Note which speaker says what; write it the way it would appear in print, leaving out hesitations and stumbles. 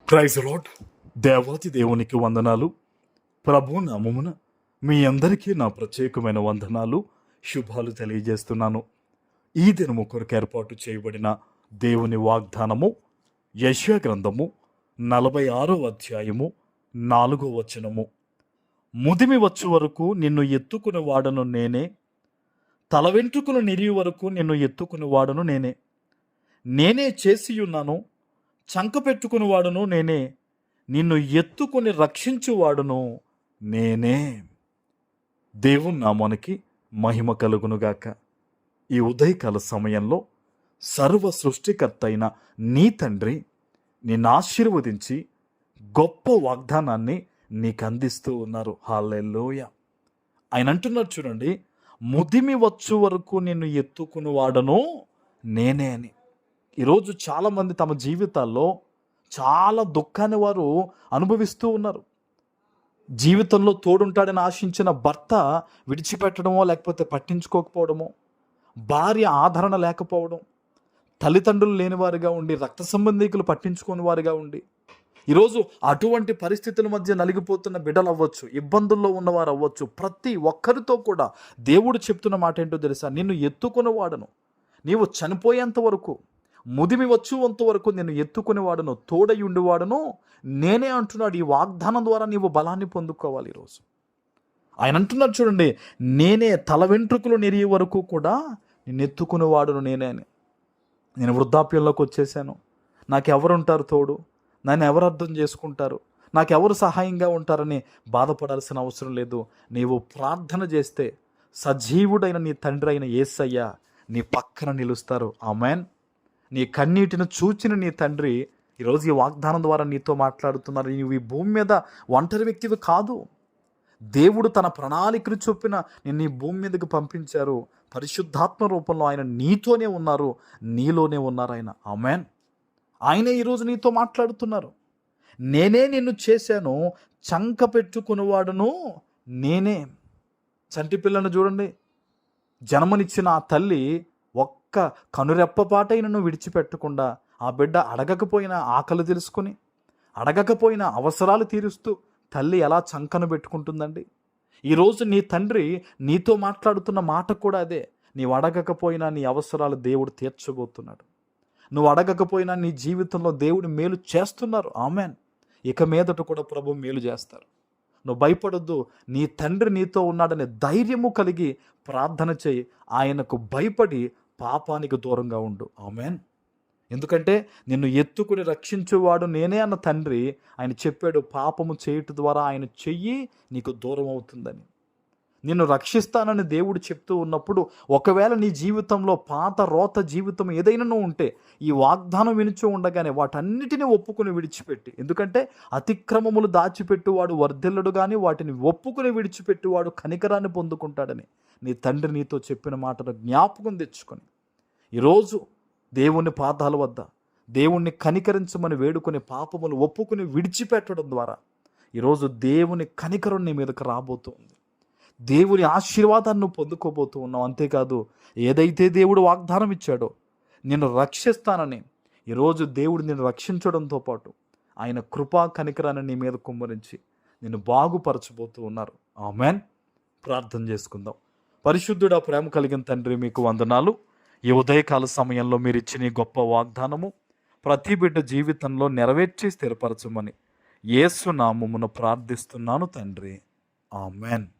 Speaker 1: Praise lord. దేవాతి దేవునికి వందనాలు. ప్రభు నామమున మీ అందరికీ నా ప్రత్యేకమైన వందనాలు, శుభాలు తెలియజేస్తున్నాను. ఈ దినము కొరకు ఏర్పాటు చేయబడిన దేవుని వాగ్దానము యెషయా గ్రంథము 46వ అధ్యాయము 4వ వచనము. ముదిమి వచ్చు వరకు నిన్ను ఎత్తుకుని వాడను నేనే, తల వెంట్రుకలు నెరియు వరకు నిన్ను ఎత్తుకుని వాడను నేనే. నేనే చేసియున్నాను, చంక పెట్టుకుని వాడును నేనే, నిన్ను ఎత్తుకుని రక్షించువాడును నేనే. దేవుని నామానికి మహిమ కలుగునుగాక. ఈ ఉదయకాల సమయంలో సర్వ సృష్టికర్త అయిన నీ తండ్రి నిన్ను ఆశీర్వదించి గొప్ప వాగ్దానాన్ని నీకు అందిస్తూ ఉన్నారు. హల్లెలూయా. ఆయన అంటున్నారు చూడండి, ముదిమి వచ్చు వరకు నిన్ను ఎత్తుకుని వాడను నేనే అని. ఈరోజు చాలామంది తమ జీవితాల్లో చాలా దుఃఖాన్ని వారు అనుభవిస్తూ ఉన్నారు. జీవితంలో తోడుంటాడని ఆశించిన భర్త విడిచిపెట్టడమో, లేకపోతే పట్టించుకోకపోవడమో, భార్య ఆదరణ లేకపోవడం, తల్లిదండ్రులు లేనివారుగా ఉండి, రక్త సంబంధికులు పట్టించుకోని వారుగా ఉండి, ఈరోజు అటువంటి పరిస్థితుల మధ్య నలిగిపోతున్న బిడ్డలు అవ్వచ్చు, ఇబ్బందుల్లో ఉన్నవారు అవ్వచ్చు. ప్రతి ఒక్కరితో కూడా దేవుడు చెప్తున్న మాట ఏంటో తెలుసా? నిన్ను ఎత్తుకుని వాడను, నీవు చనిపోయేంత వరకు, ముదిమి వచ్చేంత వరకు నేను ఎత్తుకుని వాడను, తోడయుండి వాడను నేనే అంటున్నాడు. ఈ వాగ్దానం ద్వారా నీవు బలాన్ని పొందుకోవాలి. ఈరోజు ఆయన అంటున్నాడు చూడండి, నేనే తల వెంట్రుకలు నెరిగే వరకు కూడా నేను ఎత్తుకుని వాడును నేనే అని. నేను వృద్ధాప్యంలోకి వచ్చేసాను, నాకెవరుంటారు తోడు, నన్ను ఎవరు అర్థం చేసుకుంటారు, నాకెవరు సహాయంగా ఉంటారని బాధపడాల్సిన అవసరం లేదు. నీవు ప్రార్థన చేస్తే సజీవుడైన నీ తండ్రి అయిన యేసయ్య నీ పక్కన నిలుస్తారు. ఆమేన్. నీ కన్నీటిని చూచిన నీ తండ్రి ఈరోజు ఈ వాగ్దానం ద్వారా నీతో మాట్లాడుతున్నారు. నీవు ఈ భూమి మీద ఒంటరి వ్యక్తివి కాదు. దేవుడు తన ప్రణాళికను చొప్పున నిన్ను ఈ భూమి మీదకి పంపించారు. పరిశుద్ధాత్మ రూపంలో ఆయన నీతోనే ఉన్నారు, నీలోనే ఉన్నారు ఆయన. ఆమేన్. ఆయనే ఈరోజు నీతో మాట్లాడుతున్నారు. నేనే నిన్ను చేశాను, చంక పెట్టుకునివాడును నేనే. చంటి పిల్లను చూడండి, జన్మనిచ్చిన ఆ తల్లి ఒక్క కనురెప్పపాటైనను విడిచిపెట్టకుండా ఆ బిడ్డ అడగకపోయినా ఆకలి తెలుసుకుని, అడగకపోయినా అవసరాలు తీరుస్తూ తల్లి ఎలా చంకను పెట్టుకుంటుందండి? ఈరోజు నీ తండ్రి నీతో మాట్లాడుతున్న మాట కూడా అదే. నీవు అడగకపోయినా నీ అవసరాలు దేవుడు తీర్చబోతున్నాడు. నువ్వు అడగకపోయినా నీ జీవితంలో దేవుడు మేలు చేస్తున్నారు. ఆమేన్. ఇక మీదట కూడా ప్రభు మేలు చేస్తారు. నువ్వు భయపడొద్దు. నీ తండ్రి నీతో ఉన్నాడనే ధైర్యము కలిగి ప్రార్థన చేయి. ఆయనకు భయపడి పాపానికి దూరంగా ఉండు. ఆమేన్. ఎందుకంటే నిన్ను ఎత్తుకుని రక్షించేవాడు నేనే అన్న తండ్రి ఆయన చెప్పాడు, పాపము చేయుట ద్వారా ఆయన చెయ్యి నీకు దూరం అవుతుందని. నిన్ను రక్షిస్తానని దేవుడు చెప్తూ ఉన్నప్పుడు ఒకవేళ నీ జీవితంలో పాత రోత జీవితం ఏదైనా ఉంటే ఈ వాగ్దానం వినుచూ ఉండగానే వాటన్నిటిని ఒప్పుకుని విడిచిపెట్టి, ఎందుకంటే అతిక్రమములు దాచిపెట్టువాడు వర్ధిల్లడు కానీ వాటిని ఒప్పుకుని విడిచిపెట్టువాడు కనికరాన్ని పొందుకుంటాడని నీ తండ్రి నీతో చెప్పిన మాటను జ్ఞాపకం తెచ్చుకొని ఈరోజు దేవుని పాదాల వద్ద దేవుణ్ణి కనికరించమని వేడుకొని పాపములు ఒప్పుకుని విడిచిపెట్టడం ద్వారా ఈరోజు దేవుని కనికరం నీ మీదకి రాబోతుంది. దేవుని ఆశీర్వాదాన్ని పొందుకోబోతూ ఉన్నావు. అంతేకాదు, ఏదైతే దేవుడు వాగ్దానం ఇచ్చాడో నిన్ను రక్షిస్తానని ఈరోజు దేవుడు నిన్ను రక్షించడంతో పాటు ఆయన కృపా కనికరాన్ని నీ మీద కుమ్మరించి నిన్ను బాగుపరచబోతూ ఉన్నారు. ఆమేన్. ప్రార్థన చేసుకుందాం. పరిశుద్ధుడా, ప్రేమ కలిగిన తండ్రి, మీకు వందనాలు. ఈ ఉదయకాల సమయంలో మీరు ఇచ్చిన ఈ గొప్ప వాగ్దానము ప్రతి బిడ్డ జీవితంలో నెరవేర్చి స్థిరపరచమని యేసు నామమున ప్రార్థిస్తున్నాను తండ్రి. ఆమేన్.